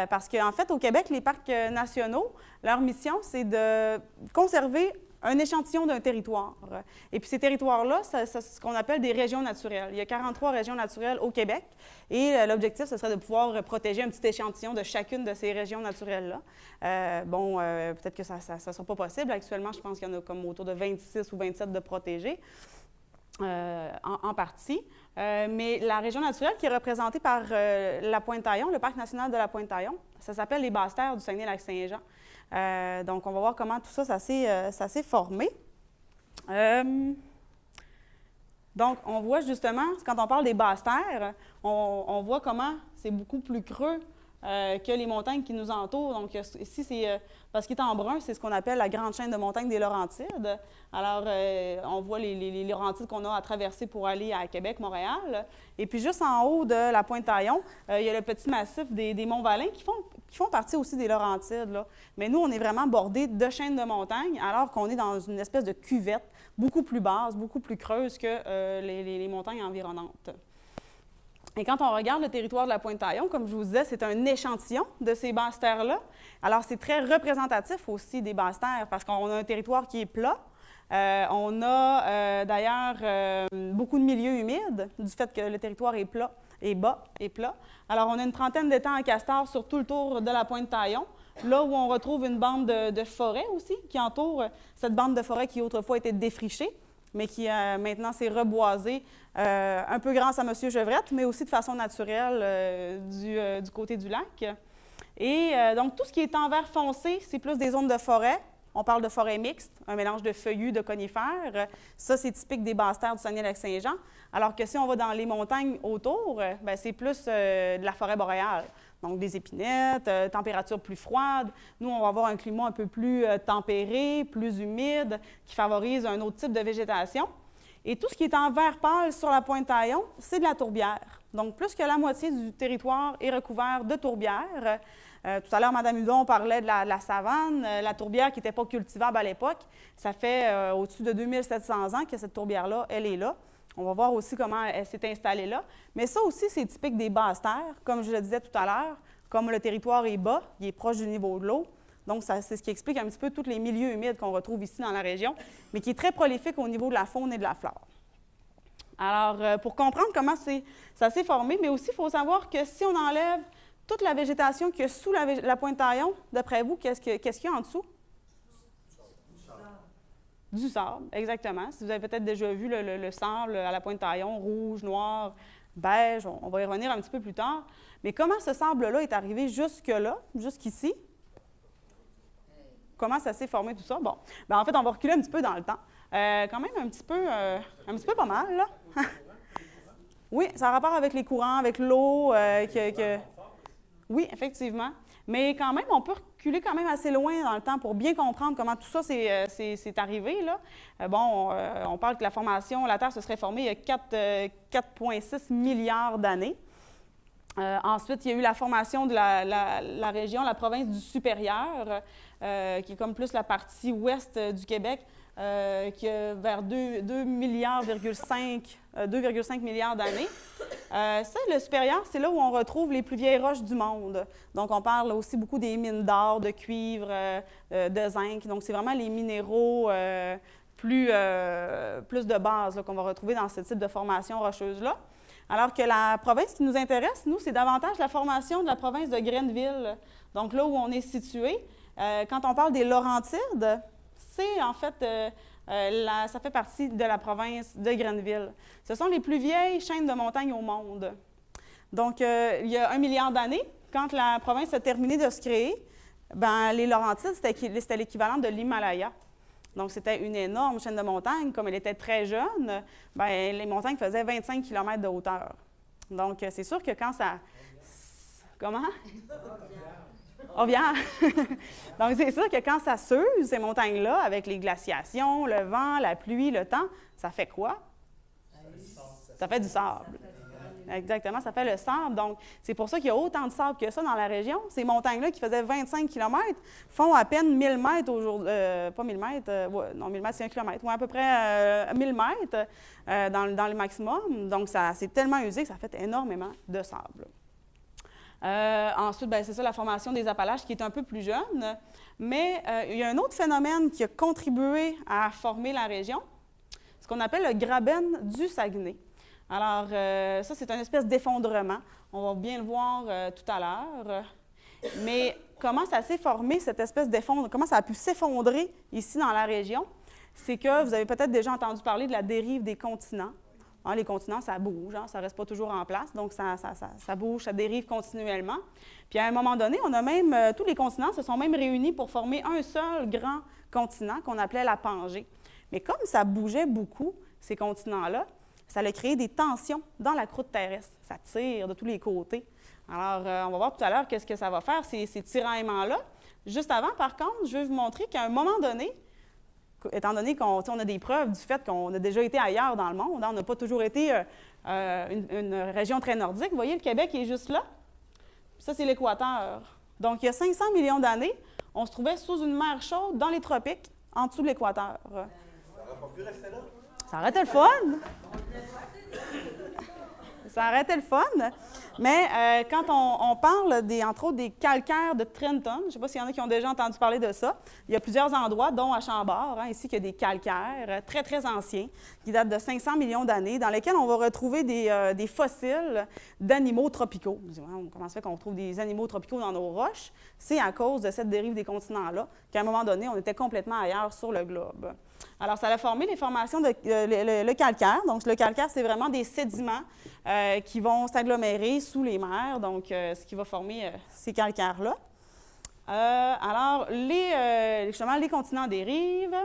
Parce qu'en fait, au Québec, les parcs nationaux, leur mission, c'est de conserver un échantillon d'un territoire. Et puis ces territoires-là, c'est ce qu'on appelle des régions naturelles. Il y a 43 régions naturelles au Québec et l'objectif, ce serait de pouvoir protéger un petit échantillon de chacune de ces régions naturelles-là. Peut-être que ça ne sera pas possible. Actuellement, je pense qu'il y en a comme autour de 26 ou 27 de protégés. En partie. Mais la région naturelle qui est représentée par la Pointe-Taillon, le parc national de la Pointe-Taillon, ça s'appelle les Basses-Terres du Saguenay-Lac-Saint-Jean. Donc, on va voir comment tout ça, ça s'est formé. Donc, on voit justement, quand on parle des Basses-Terres, on voit comment c'est beaucoup plus creux que les montagnes qui nous entourent. Donc, ici, c'est parce qu'il est en brun, c'est ce qu'on appelle la grande chaîne de montagnes des Laurentides. Alors, on voit les Laurentides qu'on a à traverser pour aller à Québec, Montréal. Et puis, juste en haut de la Pointe-Taillon, il y a le petit massif des Monts-Valin qui font partie aussi des Laurentides, là. Mais nous, on est vraiment bordé de chaînes de montagnes, alors qu'on est dans une espèce de cuvette beaucoup plus basse, beaucoup plus creuse que les montagnes environnantes. Et quand on regarde le territoire de la Pointe-Taillon, comme je vous disais, c'est un échantillon de ces basses-terres-là. Alors, c'est très représentatif aussi des basses-terres parce qu'on a un territoire qui est plat. On a d'ailleurs beaucoup de milieux humides du fait que le territoire est plat, est bas et plat. Alors, on a une trentaine d'étangs à castors sur tout le tour de la Pointe-Taillon, là où on retrouve une bande de forêt aussi qui entoure cette bande de forêt qui autrefois était défrichée, mais qui maintenant s'est reboisée, un peu grâce à M. Gevrette, mais aussi de façon naturelle du côté du lac. Et donc, tout ce qui est en vert foncé, c'est plus des zones de forêt. On parle de forêt mixte, un mélange de feuillus, de conifères. Ça, c'est typique des basses-terres du Saguenay-Lac-Saint-Jean. Alors que si on va dans les montagnes autour, c'est plus de la forêt boréale. Donc, des épinettes, température plus froide. Nous, on va avoir un climat un peu plus tempéré, plus humide, qui favorise un autre type de végétation. Et tout ce qui est en vert pâle sur la Pointe-Taillon, c'est de la tourbière. Donc, plus que la moitié du territoire est recouvert de tourbière. Tout à l'heure, Mme Hudon parlait de la savane, la tourbière qui n'était pas cultivable à l'époque. Ça fait au-dessus de 2700 ans que cette tourbière-là, elle est là. On va voir aussi comment elle s'est installée là. Mais ça aussi, c'est typique des basses-terres. Comme je le disais tout à l'heure, comme le territoire est bas, il est proche du niveau de l'eau. Donc, c'est ce qui explique un petit peu tous les milieux humides qu'on retrouve ici dans la région, mais qui est très prolifique au niveau de la faune et de la flore. Alors, pour comprendre comment ça s'est formé, mais aussi, il faut savoir que si on enlève toute la végétation qu'il y a sous la Pointe-Taillon, d'après vous, qu'est-ce qu'il y a en dessous? Du sable, exactement. Si vous avez peut-être déjà vu le sable à la Pointe-Taillon, rouge, noir, beige, on va y revenir un petit peu plus tard. Mais comment ce sable-là est arrivé jusque-là, jusqu'ici? Comment ça s'est formé tout ça? Bon, bien, en fait, on va reculer un petit peu dans le temps. Quand même un petit peu pas mal, là. Oui, ça a rapport avec les courants, avec l'eau. Oui, effectivement. Mais quand même, on peut reculer quand même assez loin dans le temps pour bien comprendre comment tout ça c'est arrivé, là. On parle que la formation, la Terre se serait formée il y a 4,6 milliards d'années. Ensuite, il y a eu la formation de la région, la province du Supérieur, qui est comme plus la partie ouest du Québec, qui a vers 2,5 milliards d'années. Ça, le Supérieur, c'est là où on retrouve les plus vieilles roches du monde. Donc, on parle aussi beaucoup des mines d'or, de cuivre, de zinc. Donc, c'est vraiment les minéraux plus de base qu'on va retrouver dans ce type de formation rocheuse-là. Alors que la province qui nous intéresse, nous, c'est davantage la formation de la province de Grenville. Donc, là où on est situé, quand on parle des Laurentides, c'est en fait, ça fait partie de la province de Grenville. Ce sont les plus vieilles chaînes de montagnes au monde. Donc, il y a 1 milliard d'années, quand la province a terminé de se créer, bien, les Laurentides, c'était l'équivalent de l'Himalaya. Donc, c'était une énorme chaîne de montagnes. Comme elle était très jeune, bien, les montagnes faisaient 25 km de hauteur. Donc, c'est sûr que quand ça... Comment? Orvière. Donc, c'est sûr que quand ça s'use, ces montagnes-là, avec les glaciations, le vent, la pluie, le temps, ça fait quoi? Ça fait du sable. Exactement, ça fait le sable. Donc, c'est pour ça qu'il y a autant de sable que ça dans la région. Ces montagnes-là qui faisaient 25 km font à peine 1000 mètres aujourd'hui. Pas 1000 mètres, non, 1000 mètres, c'est 1 km. Oui, à peu près 1000 mètres dans le maximum. Donc, c'est tellement usé que ça fait énormément de sable. Ensuite, c'est ça, la formation des Appalaches qui est un peu plus jeune. Mais il y a un autre phénomène qui a contribué à former la région, ce qu'on appelle le graben du Saguenay. Alors, ça, c'est une espèce d'effondrement. On va bien le voir tout à l'heure. Mais comment ça s'est formé, cette espèce d'effondrement, comment ça a pu s'effondrer ici dans la région? C'est que vous avez peut-être déjà entendu parler de la dérive des continents. Les continents, ça bouge, ça ne reste pas toujours en place, donc ça bouge, ça dérive continuellement. Puis à un moment donné, on a même, tous les continents se sont même réunis pour former un seul grand continent qu'on appelait la Pangée. Mais comme ça bougeait beaucoup, ces continents-là, ça a créé des tensions dans la croûte terrestre. Ça tire de tous les côtés. Alors, on va voir tout à l'heure qu'est-ce que ça va faire, ces tiraillements-là. Juste avant, par contre, je vais vous montrer qu'à un moment donné, étant donné qu'on a des preuves du fait qu'on a déjà été ailleurs dans le monde, on n'a pas toujours été une région très nordique. Vous voyez, le Québec est juste là. Ça, c'est l'équateur. Donc, il y a 500 millions d'années, on se trouvait sous une mer chaude dans les tropiques, en dessous de l'équateur. Ça n'aurait pas pu rester là? Ça aurait été le fun! Ça aurait été le fun. Mais quand on parle, entre autres, des calcaires de Trenton, je ne sais pas s'il y en a qui ont déjà entendu parler de ça, il y a plusieurs endroits, dont à Chambord, ici, qu'il y a des calcaires très, très anciens, qui datent de 500 millions d'années, dans lesquels on va retrouver des fossiles d'animaux tropicaux. Comment ça fait qu'on retrouve des animaux tropicaux dans nos roches? C'est à cause de cette dérive des continents-là qu'à un moment donné, on était complètement ailleurs sur le globe. Alors, ça a formé les formations le calcaire. Donc, le calcaire, c'est vraiment des sédiments qui vont s'agglomérer sous les mers, donc ce qui va former ces calcaires-là. Alors, justement, les continents dérivent.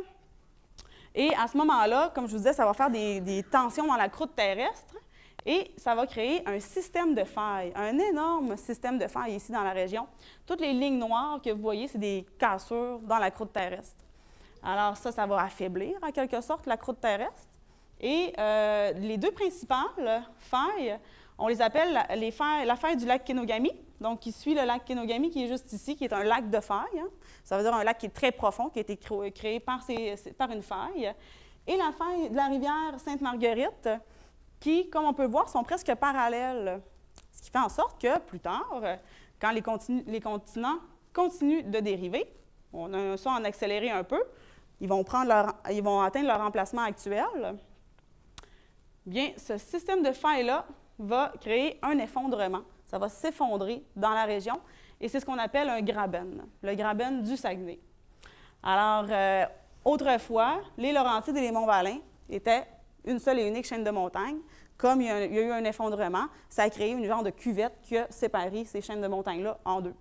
Et à ce moment-là, comme je vous disais, ça va faire des tensions dans la croûte terrestre et ça va créer un système de failles, un énorme système de failles ici dans la région. Toutes les lignes noires que vous voyez, c'est des cassures dans la croûte terrestre. Alors ça va affaiblir en quelque sorte la croûte terrestre. Et les deux principales failles, on les appelle la faille du lac Kenogami, donc qui suit le lac Kenogami qui est juste ici, qui est un lac de faille. Ça veut dire un lac qui est très profond, qui a été créé par une faille. Et la faille de la rivière Sainte-Marguerite, qui, comme on peut voir, sont presque parallèles. Ce qui fait en sorte que plus tard, quand les continents continuent de dériver, on a ça en accéléré un peu, ils vont atteindre leur emplacement actuel. Bien, ce système de failles-là va créer un effondrement. Ça va s'effondrer dans la région et c'est ce qu'on appelle un graben, le graben du Saguenay. Alors, autrefois, les Laurentides et les Monts-Valin étaient une seule et unique chaîne de montagnes. Comme il y a eu un effondrement, ça a créé une genre de cuvette qui a séparé ces chaînes de montagnes-là en deux,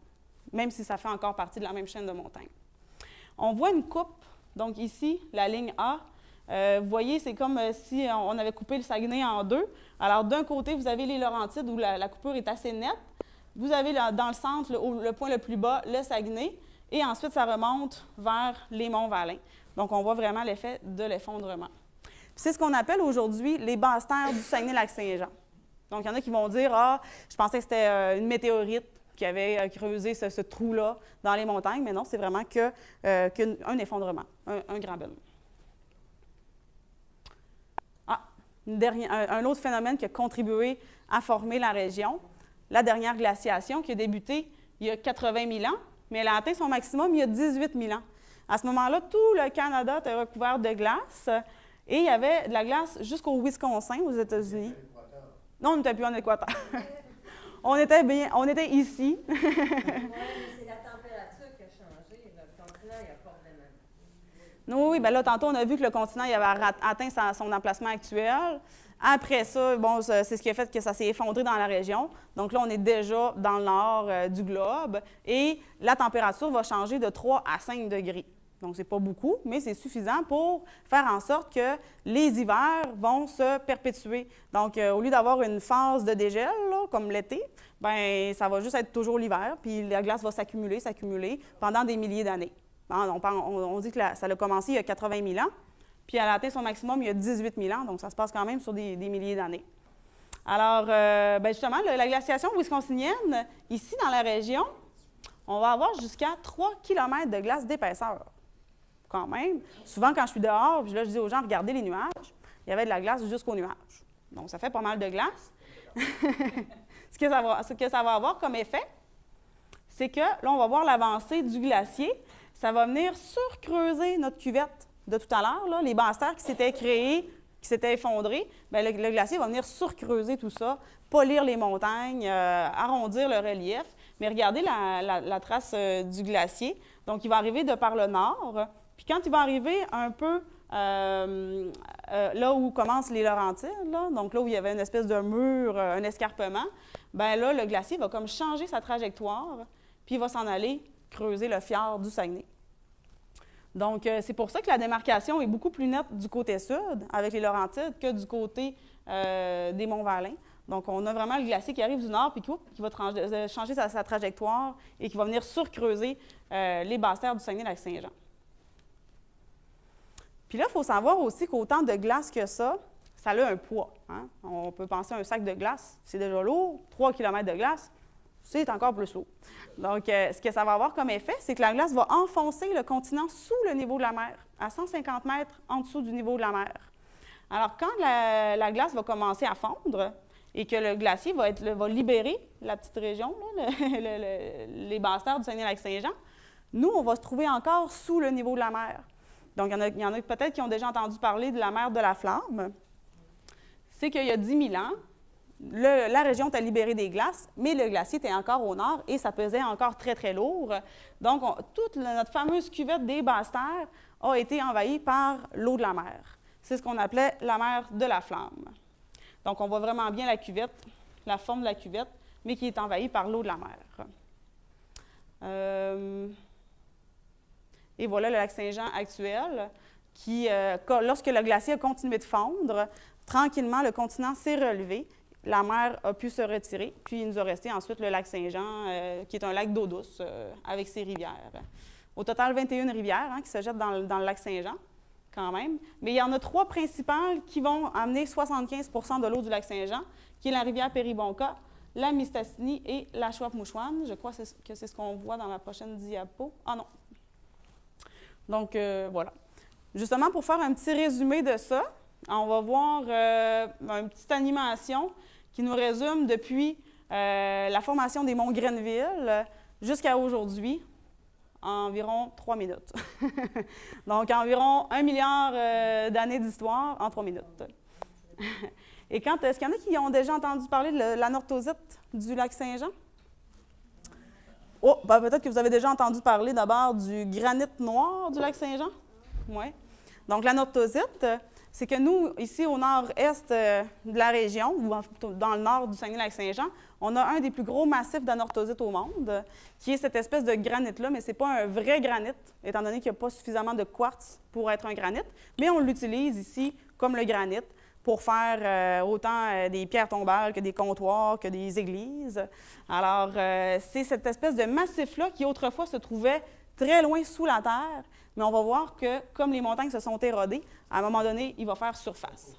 même si ça fait encore partie de la même chaîne de montagnes. On voit une coupe, donc ici, la ligne A. Vous voyez, c'est comme si on avait coupé le Saguenay en deux. Alors, d'un côté, vous avez les Laurentides où la coupure est assez nette. Vous avez dans le centre, le point le plus bas, le Saguenay. Et ensuite, ça remonte vers les Monts-Valin. Donc, on voit vraiment l'effet de l'effondrement. C'est ce qu'on appelle aujourd'hui les basses terres du Saguenay-Lac-Saint-Jean. Donc, il y en a qui vont dire « Ah, je pensais que c'était une météorite qui avait creusé ce trou-là dans les montagnes. » Mais non, c'est vraiment qu'un effondrement, un graben. Un autre phénomène qui a contribué à former la région, la dernière glaciation qui a débuté il y a 80 000 ans, mais elle a atteint son maximum il y a 18 000 ans. À ce moment-là, tout le Canada était recouvert de glace et il y avait de la glace jusqu'au Wisconsin, aux États-Unis. Non, on n'était plus en Équateur. on était ici. Oui, mais c'est la température qui a changé. Le continent, il n'y a pas vraiment. Oui, bien là, tantôt, on a vu que le continent il avait atteint son emplacement actuel. Après ça, bon, c'est ce qui a fait que ça s'est effondré dans la région. Donc là, on est déjà dans le nord du globe et la température va changer de 3 à 5 degrés. Donc, ce n'est pas beaucoup, mais c'est suffisant pour faire en sorte que les hivers vont se perpétuer. Donc, au lieu d'avoir une phase de dégel, là, comme l'été, bien, ça va juste être toujours l'hiver, puis la glace va s'accumuler pendant des milliers d'années. On dit que ça a commencé il y a 80 000 ans, puis elle a atteint son maximum il y a 18 000 ans, donc ça se passe quand même sur des milliers d'années. Alors, justement, la glaciation wisconsinienne, ici dans la région, on va avoir jusqu'à 3 km de glace d'épaisseur. Quand même. Souvent, quand je suis dehors, puis là, je dis aux gens, regardez les nuages, il y avait de la glace jusqu'aux nuages. Donc, ça fait pas mal de glace. ce que ça va avoir comme effet, c'est que là, on va voir l'avancée du glacier. Ça va venir surcreuser notre cuvette de tout à l'heure, là, les basses terres qui s'étaient créées, qui s'étaient effondrées, bien, le glacier va venir surcreuser tout ça, polir les montagnes, arrondir le relief. Mais regardez la trace du glacier. Donc, il va arriver de par le nord. Puis quand il va arriver un peu là où commencent les Laurentides, là, donc là où il y avait une espèce de mur, un escarpement, bien là, le glacier va comme changer sa trajectoire, puis il va s'en aller creuser le fjord du Saguenay. Donc, c'est pour ça que la démarcation est beaucoup plus nette du côté sud, avec les Laurentides, que du côté des Monts-Valin. Donc, on a vraiment le glacier qui arrive du nord, puis qui va changer sa trajectoire et qui va venir surcreuser les basses terres du Saguenay-Lac-Saint-Jean. Puis là, il faut savoir aussi qu'autant de glace que ça a un poids. Hein? On peut penser à un sac de glace, c'est déjà lourd. 3 km de glace, c'est encore plus lourd. Donc, ce que ça va avoir comme effet, c'est que la glace va enfoncer le continent sous le niveau de la mer, à 150 mètres en dessous du niveau de la mer. Alors, quand la glace va commencer à fondre et que le glacier va libérer la petite région, là, les basses terres du Saguenay-Lac-Saint-Jean, nous, on va se trouver encore sous le niveau de la mer. Donc, il y en a peut-être qui ont déjà entendu parler de la mer de la Flamme. C'est qu'il y a 10 000 ans, la région a libéré des glaces, mais le glacier était encore au nord et ça pesait encore très, très lourd. Donc, toute notre fameuse cuvette des basses terres a été envahie par l'eau de la mer. C'est ce qu'on appelait la mer de la Flamme. Donc, on voit vraiment bien la cuvette, la forme de la cuvette, mais qui est envahie par l'eau de la mer. Et voilà le lac Saint-Jean actuel, qui, lorsque le glacier a continué de fondre, tranquillement, le continent s'est relevé. La mer a pu se retirer, puis il nous a resté ensuite le lac Saint-Jean, qui est un lac d'eau douce avec ses rivières. Au total, 21 rivières qui se jettent dans le lac Saint-Jean, quand même. Mais il y en a 3 principales qui vont amener 75 de l'eau du lac Saint-Jean, qui est la rivière Péribonka, la Mistassini et la Chouap-Mouchouane. Je crois que c'est ce qu'on voit dans la prochaine diapo. Ah non! Donc, voilà. Justement, pour faire un petit résumé de ça, on va voir une petite animation qui nous résume depuis la formation des monts Grenville jusqu'à aujourd'hui, environ 3 minutes. Donc, environ 1 milliard d'années d'histoire en 3 minutes. Et est-ce qu'il y en a qui ont déjà entendu parler de l'anorthosite du lac Saint-Jean? Oh, ben peut-être que vous avez déjà entendu parler d'abord du granit noir du lac Saint-Jean. Oui. Donc, l'anorthosite, c'est que nous, ici au nord-est de la région, ou dans le nord du Saguenay-Lac-Saint-Jean, on a un des plus gros massifs d'anorthosite au monde, qui est cette espèce de granit-là, mais ce n'est pas un vrai granit, étant donné qu'il n'y a pas suffisamment de quartz pour être un granit, mais on l'utilise ici comme le granit pour faire autant des pierres tombales que des comptoirs, que des églises. Alors, c'est cette espèce de massif-là qui autrefois se trouvait très loin sous la terre, mais on va voir que, comme les montagnes se sont érodées, à un moment donné, il va faire surface.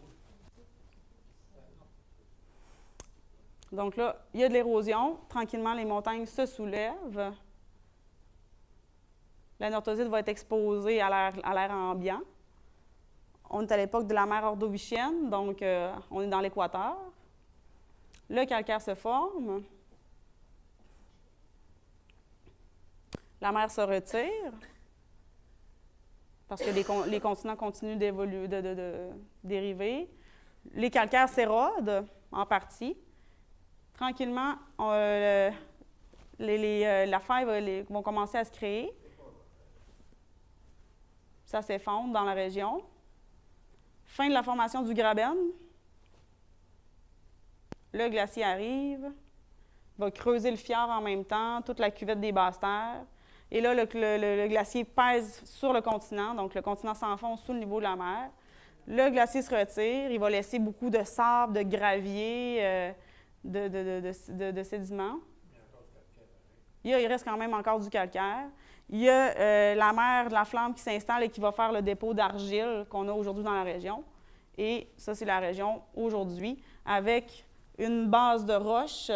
Donc là, il y a de l'érosion. Tranquillement, les montagnes se soulèvent. L'anorthosite va être exposée à l'air ambiant. On est à l'époque de la mer Ordovicienne, donc on est dans l'équateur. Le calcaire se forme. La mer se retire parce que les continents continuent d'évoluer, de dériver. Les calcaires s'érodent en partie. Tranquillement, la faille vont commencer à se créer. Ça s'effondre dans la région. Fin de la formation du Graben. Le glacier arrive, va creuser le fjord en même temps, toute la cuvette des basses terres. Et là, le glacier pèse sur le continent, donc le continent s'enfonce sous le niveau de la mer. Le glacier se retire, il va laisser beaucoup de sable, de gravier, de sédiments. Il reste quand même encore du calcaire. Il y a la mer de la Flamme qui s'installe et qui va faire le dépôt d'argile qu'on a aujourd'hui dans la région. Et ça, c'est la région aujourd'hui, avec une base de roches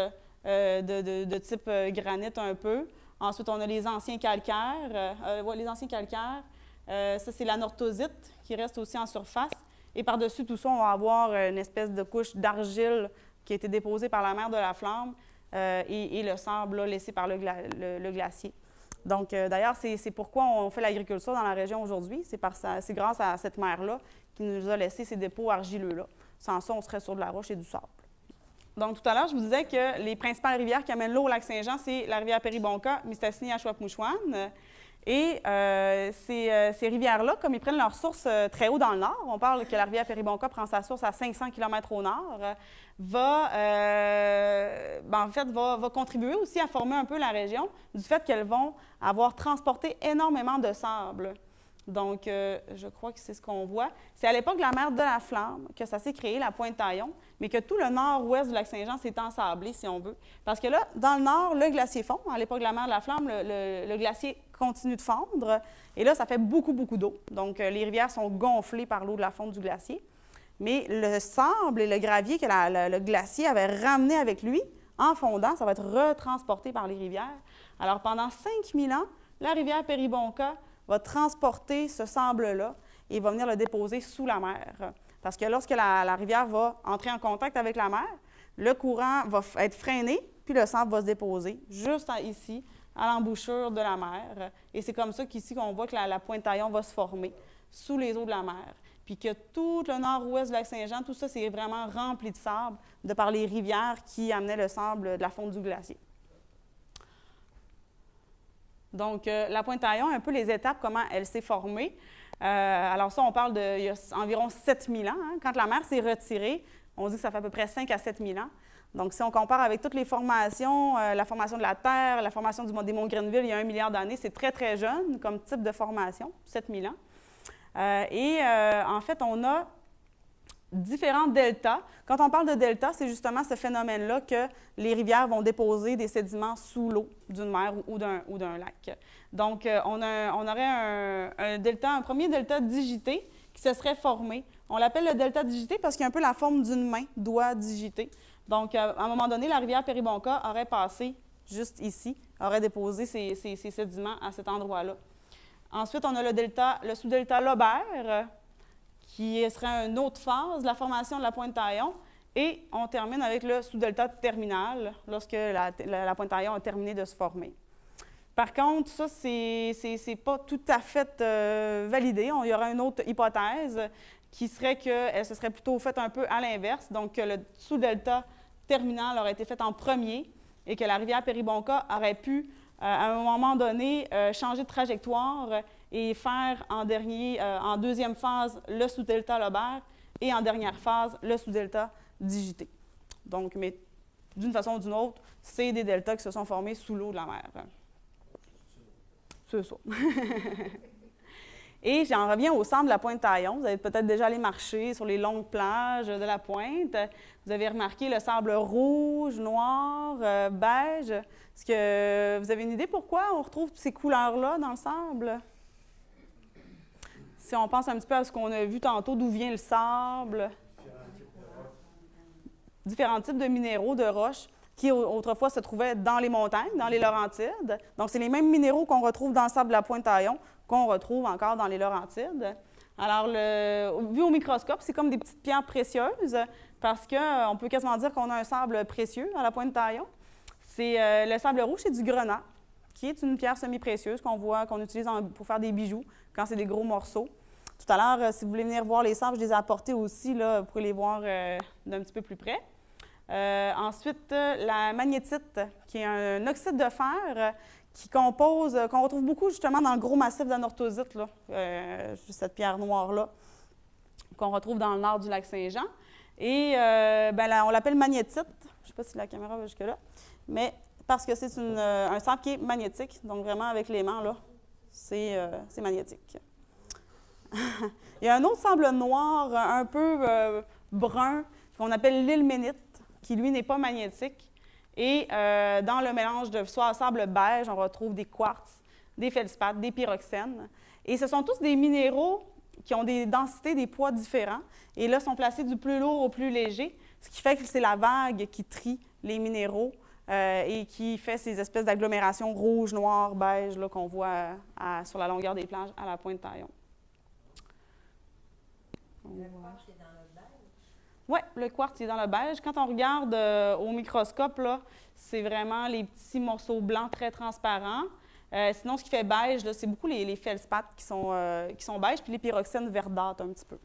de type granit un peu. Ensuite, on a les anciens calcaires. Ça, c'est l'anorthosite qui reste aussi en surface. Et par-dessus tout ça, on va avoir une espèce de couche d'argile qui a été déposé par la mer de la Flamme et le sable là, laissé par le glacier. Donc, d'ailleurs, c'est pourquoi on fait l'agriculture dans la région aujourd'hui. C'est grâce à cette mer-là qui nous a laissé ces dépôts argileux-là. Sans ça, on serait sur de la roche et du sable. Donc, tout à l'heure, je vous disais que les principales rivières qui amènent l'eau au lac Saint-Jean, c'est la rivière Péribonka, Mistassini, Ashwapmouchouane. Et ces rivières-là, comme ils prennent leur source très haut dans le nord, on parle que la rivière Péribonka prend sa source à 500 km au nord, va contribuer aussi à former un peu la région du fait qu'elles vont avoir transporté énormément de sable. Donc, je crois que c'est ce qu'on voit. C'est à l'époque de la mer de la Flamme que ça s'est créé, la Pointe-Taillon, mais que tout le nord-ouest du lac Saint-Jean s'est ensablé, si on veut. Parce que là, dans le nord, le glacier fond. À l'époque de la mer de la Flamme, le glacier continue de fondre. Et là, ça fait beaucoup, beaucoup d'eau. Donc, les rivières sont gonflées par l'eau de la fonte du glacier. Mais le sable et le gravier que le glacier avait ramené avec lui, en fondant, ça va être retransporté par les rivières. Alors, pendant 5000 ans, la rivière Péribonka va transporter ce sable-là et va venir le déposer sous la mer. Parce que lorsque la rivière va entrer en contact avec la mer, le courant va être freiné, puis le sable va se déposer juste ici, à l'embouchure de la mer. Et c'est comme ça qu'ici, qu'on voit que la Pointe-Taillon va se former sous les eaux de la mer. Puis que tout le nord-ouest du lac Saint-Jean, tout ça, c'est vraiment rempli de sable de par les rivières qui amenaient le sable de la fonte du glacier. Donc, la Pointe-Taillon, un peu les étapes, comment elle s'est formée. Alors ça, on parle d'il y a environ 7000 ans. Hein. Quand la mer s'est retirée, on dit que ça fait à peu près 5 à 7000 ans. Donc, si on compare avec toutes les formations, la formation de la Terre, la formation des monts Grenville il y a 1 milliard d'années, c'est très, très jeune comme type de formation, 7000 ans. En fait, on a différents deltas. Quand on parle de delta, c'est justement ce phénomène-là que les rivières vont déposer des sédiments sous l'eau d'une mer ou d'un lac. Donc, on aurait un premier delta digité qui se serait formé. On l'appelle le delta digité parce qu'il a un peu la forme d'une main, doigt digité. Donc, à un moment donné, la rivière Péribonka aurait passé juste ici, aurait déposé ces sédiments à cet endroit-là. Ensuite, on a le sous-delta lobère, qui serait une autre phase de la formation de la Pointe-Taillon. Et on termine avec le sous-delta terminal, lorsque la Pointe-Taillon a terminé de se former. Par contre, ça, c'est pas tout à fait validé. Il y aura une autre hypothèse qui serait qu'elle se serait plutôt faite un peu à l'inverse, donc que le sous-delta terminal aurait été fait en premier et que la rivière Péribonka aurait pu, à un moment donné, changer de trajectoire et faire en deuxième phase le sous-delta lobère et en dernière phase le sous-delta digité. Donc, mais d'une façon ou d'une autre, c'est des deltas qui se sont formés sous l'eau de la mer. C'est ça. Et j'en reviens au centre de la Pointe-Taillon. Vous avez peut-être déjà allé marcher sur les longues plages de la pointe. Vous avez remarqué le sable rouge, noir, beige. Est-ce que vous avez une idée pourquoi on retrouve ces couleurs-là dans le sable? Si on pense un petit peu à ce qu'on a vu tantôt, d'où vient le sable. Différents types de minéraux, de roches, qui autrefois se trouvaient dans les montagnes, dans les Laurentides. Donc, c'est les mêmes minéraux qu'on retrouve dans le sable de la Pointe-Taillon qu'on retrouve encore dans les Laurentides. Alors, vu au microscope, c'est comme des petites pierres précieuses parce qu'on peut quasiment dire qu'on a un sable précieux à la Pointe-Taillon. C'est le sable rouge, c'est du grenat, qui est une pierre semi-précieuse qu'on utilise pour faire des bijoux quand c'est des gros morceaux. Tout à l'heure, si vous voulez venir voir les sables, je les ai apportés aussi, là, vous pouvez les voir d'un petit peu plus près. Ensuite, la magnétite, qui est un oxyde de fer qu'on retrouve beaucoup justement dans le gros massif d'anorthosite, cette pierre noire-là, qu'on retrouve dans le nord du lac Saint-Jean. Et on l'appelle magnétite, je ne sais pas si la caméra va jusque-là, mais parce que c'est un sable qui est magnétique, donc vraiment avec l'aimant, là, c'est magnétique. Il y a un autre sable noir, un peu brun, qu'on appelle l'ilménite, qui, lui, n'est pas magnétique. Et dans le mélange de sable beige, on retrouve des quartz, des feldspaths, des pyroxènes. Et ce sont tous des minéraux qui ont des densités, des poids différents. Et là, sont placés du plus lourd au plus léger, ce qui fait que c'est la vague qui trie les minéraux et qui fait ces espèces d'agglomérations rouge, noir, beige qu'on voit sur la longueur des plages à la Pointe-Taillon. Le quartz, c'est dans le beige? Oui, le quartz il est dans le beige. Quand on regarde au microscope, là, c'est vraiment les petits morceaux blancs très transparents. Sinon, ce qui fait beige, c'est beaucoup les feldspaths qui sont beiges, puis les pyroxènes verdâtres un petit peu.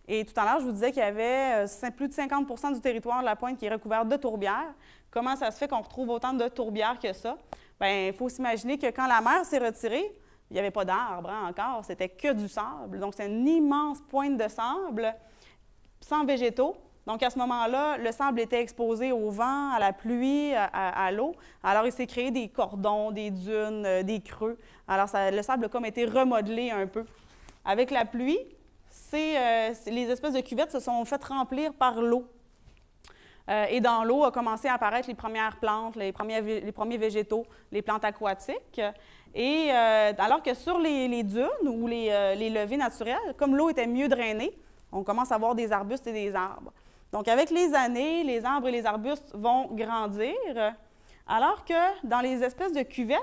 Et tout à l'heure, je vous disais qu'il y avait plus de 50 du territoire de la pointe qui est recouvert de tourbières. Comment ça se fait qu'on retrouve autant de tourbières que ça? Bien, il faut s'imaginer que quand la mer s'est retirée, il n'y avait pas d'arbres encore, c'était que du sable. Donc, c'est une immense pointe de sable, sans végétaux. Donc, à ce moment-là, le sable était exposé au vent, à la pluie, à l'eau. Alors, il s'est créé des cordons, des dunes, des creux. Alors, le sable a comme été remodelé un peu. Avec la pluie, les espèces de cuvettes se sont faites remplir par l'eau. Et dans l'eau a commencé à apparaître les premières plantes, les premiers végétaux, les plantes aquatiques. Et alors que sur les dunes ou les levées naturelles, comme l'eau était mieux drainée, on commence à voir des arbustes et des arbres. Donc, avec les années, les arbres et les arbustes vont grandir, alors que dans les espèces de cuvettes,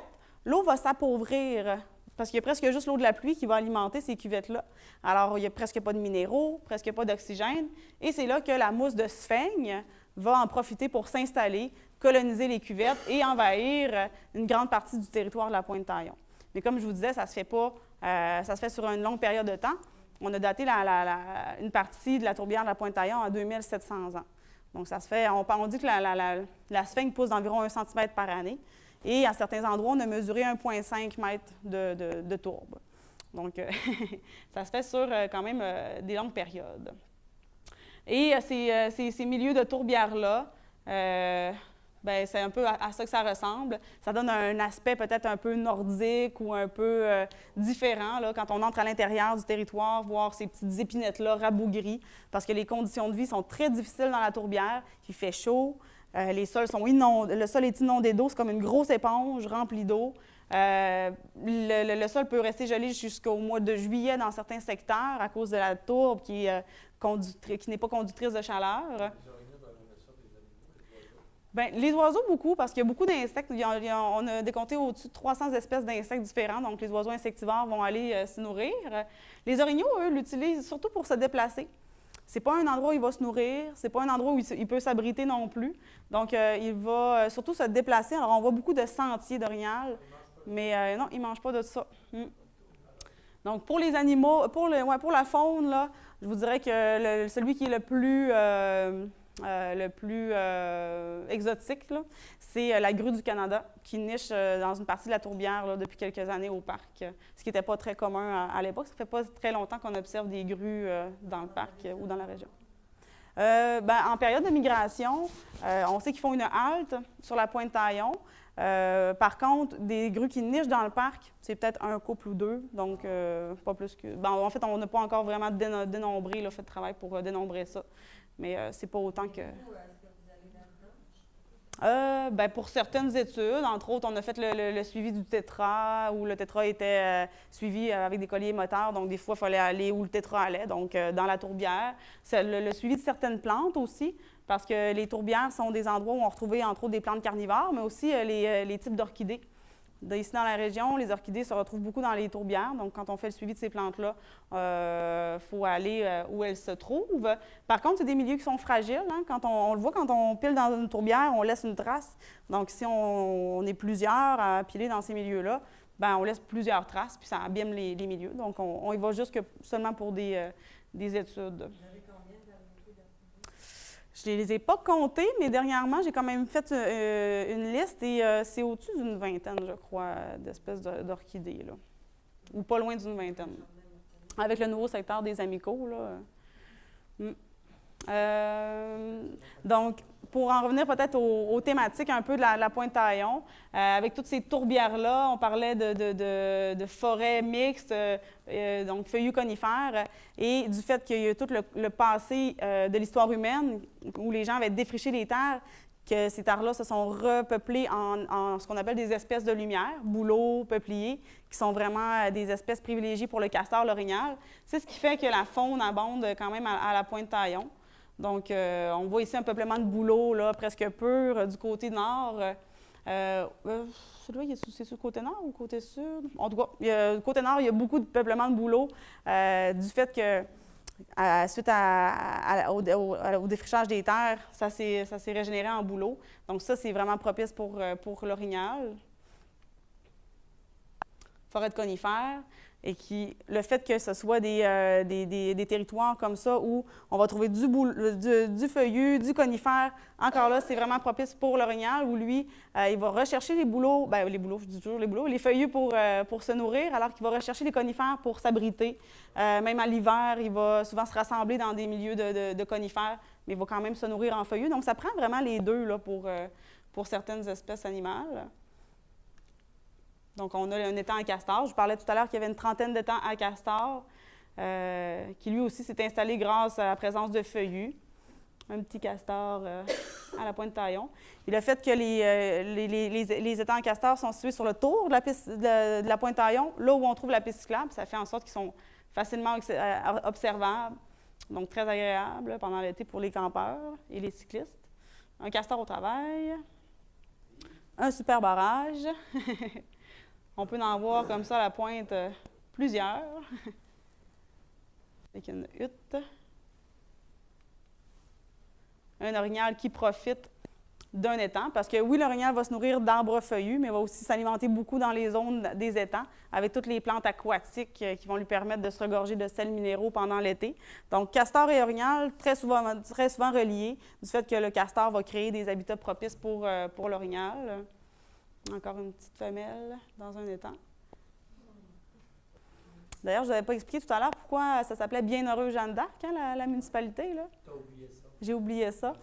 l'eau va s'appauvrir parce qu'il y a presque juste l'eau de la pluie qui va alimenter ces cuvettes-là. Alors, il n'y a presque pas de minéraux, presque pas d'oxygène, et c'est là que la mousse de sphaigne va en profiter pour s'installer, coloniser les cuvettes et envahir une grande partie du territoire de la Pointe-Taillon. Mais comme je vous disais, ça se fait sur une longue période de temps. On a daté une partie de la tourbière de la Pointe-Taillon à 2700 ans. Donc, ça se fait, on dit que la sphaigne pousse d'environ 1 cm par année. Et à certains endroits, on a mesuré 1,5 m de tourbe. Donc, ça se fait sur quand même des longues périodes. Et ces milieux de tourbière-là, bien, c'est un peu à ça que ça ressemble. Ça donne un aspect peut-être un peu nordique ou un peu différent là, quand on entre à l'intérieur du territoire, voir ces petites épinettes-là rabougries, parce que les conditions de vie sont très difficiles dans la tourbière. Il fait chaud, les sols sont inondés, le sol est inondé d'eau, c'est comme une grosse éponge remplie d'eau. Le sol peut rester gelé jusqu'au mois de juillet dans certains secteurs à cause de la tourbe qui n'est pas conductrice de chaleur. Bien, les oiseaux, beaucoup, parce qu'il y a beaucoup d'insectes. On a décompté au-dessus de 300 espèces d'insectes différents, donc les oiseaux insectivores vont aller s'y nourrir. Les orignaux, eux, l'utilisent surtout pour se déplacer. Ce n'est pas un endroit où il va se nourrir, ce n'est pas un endroit où il peut s'abriter non plus. Donc, il va surtout se déplacer. Alors, on voit beaucoup de sentiers d'orignal, mais non, il ne mange pas de ça. Donc, pour les animaux, pour la faune, là, je vous dirais que celui qui est le plus exotique, c'est la grue du Canada, qui niche dans une partie de la tourbière là, depuis quelques années au parc, ce qui n'était pas très commun à l'époque. Ça ne fait pas très longtemps qu'on observe des grues dans le parc ou dans la région. En période de migration, on sait qu'ils font une halte sur la Pointe-Taillon. Par contre, des grues qui nichent dans le parc, c'est peut-être un couple ou deux, donc pas plus que... en fait, on n'a pas encore vraiment dénombré, fait de travail pour dénombrer ça, mais c'est pas autant que... Pour certaines études, entre autres, on a fait le suivi du tétra, où le tétra était suivi avec des colliers moteurs, donc des fois, il fallait aller où le tétra allait, donc dans la tourbière. C'est le suivi de certaines plantes aussi, parce que les tourbières sont des endroits où on retrouvait, entre autres, des plantes carnivores, mais aussi les types d'orchidées. Ici, dans la région, les orchidées se retrouvent beaucoup dans les tourbières. Donc, quand on fait le suivi de ces plantes-là, il faut aller où elles se trouvent. Par contre, c'est des milieux qui sont fragiles. Hein? Quand on le voit, quand on pile dans une tourbière, on laisse une trace. Donc, si on est plusieurs à piler dans ces milieux-là, bien, on laisse plusieurs traces, puis ça abîme les milieux. Donc, on y va juste seulement pour des études. Je ne les ai pas comptés, mais dernièrement, j'ai quand même fait une liste et c'est au-dessus d'une vingtaine, je crois, d'espèces d'orchidées, là. Ou pas loin d'une vingtaine. Avec le nouveau secteur des amicaux, là. Donc, pour en revenir peut-être aux thématiques un peu de la Pointe-Taillon, avec toutes ces tourbières-là, on parlait de forêts mixtes, donc feuillus conifères, et du fait qu'il y a tout le passé de l'histoire humaine, où les gens avaient défriché les terres, que ces terres-là se sont repeuplées en ce qu'on appelle des espèces de lumière, bouleaux, peupliers, qui sont vraiment des espèces privilégiées pour le castor, l'orignal. C'est ce qui fait que la faune abonde quand même à la Pointe-Taillon. Donc, on voit ici un peuplement de bouleaux, là, presque pur, du côté nord. C'est sur le côté nord ou le côté sud? En tout cas, du côté nord, il y a beaucoup de peuplement de bouleaux, du fait que suite au défrichage des terres, ça s'est régénéré en bouleau. Donc ça, c'est vraiment propice pour l'orignal. Forêt de conifères. Et le fait que ce soit des territoires comme ça où on va trouver du feuillu, du conifère, encore là, c'est vraiment propice pour l'orignal où lui, il va rechercher les bouleaux, je dis toujours les bouleaux, les feuillus pour se nourrir, alors qu'il va rechercher les conifères pour s'abriter. Même à l'hiver, il va souvent se rassembler dans des milieux de conifères, mais il va quand même se nourrir en feuillus. Donc, ça prend vraiment les deux là, pour certaines espèces animales. Donc, on a un étang à castor. Je vous parlais tout à l'heure qu'il y avait une trentaine d'étangs à castor, qui lui aussi s'est installé grâce à la présence de feuillus. Un petit castor à la Pointe-Taillon. Et le fait que les étangs à castor sont situés sur le tour de la Pointe-Taillon, là où on trouve la piste cyclable, ça fait en sorte qu'ils sont facilement observables, donc très agréables pendant l'été pour les campeurs et les cyclistes. Un castor au travail. Un super barrage. On peut en voir comme ça à la pointe plusieurs, avec une hutte. Un orignal qui profite d'un étang, parce que oui, l'orignal va se nourrir d'arbres feuillus, mais va aussi s'alimenter beaucoup dans les zones des étangs, avec toutes les plantes aquatiques qui vont lui permettre de se regorger de sels minéraux pendant l'été. Donc, castor et orignal, très souvent reliés, du fait que le castor va créer des habitats propices pour l'orignal. Encore une petite femelle dans un étang. D'ailleurs, je n'avais pas expliqué tout à l'heure pourquoi ça s'appelait Bienheureux Jeanne d'Arc, hein, la municipalité. T'as oublié ça. J'ai oublié ça.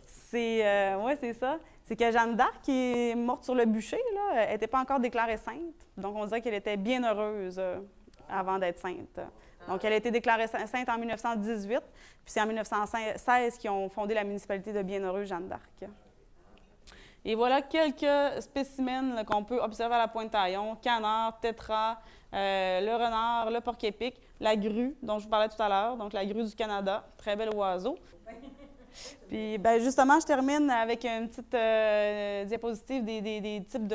C'est ça. C'est que Jeanne d'Arc, qui est morte sur le bûcher, elle n'était pas encore déclarée sainte. Donc, on dirait qu'elle était bienheureuse avant d'être sainte. Donc, elle a été déclarée sainte en 1918, puis c'est en 1916 qu'ils ont fondé la municipalité de Bienheureux Jeanne d'Arc. Et voilà quelques spécimens qu'on peut observer à la Pointe-Taillon. Canard, tétras, le renard, le porc-épic, la grue dont je vous parlais tout à l'heure, donc la grue du Canada, très bel oiseau. Puis justement, je termine avec une petite diapositive des types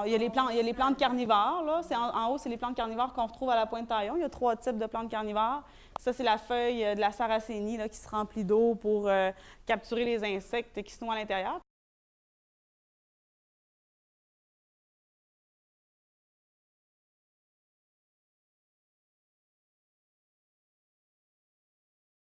il y a les plantes carnivores, là. En haut, c'est les plantes carnivores qu'on retrouve à la Pointe-Taillon. Il y a 3 types de plantes carnivores. Ça, c'est la feuille de la sarracénie là, qui se remplit d'eau pour capturer les insectes qui se noient à l'intérieur.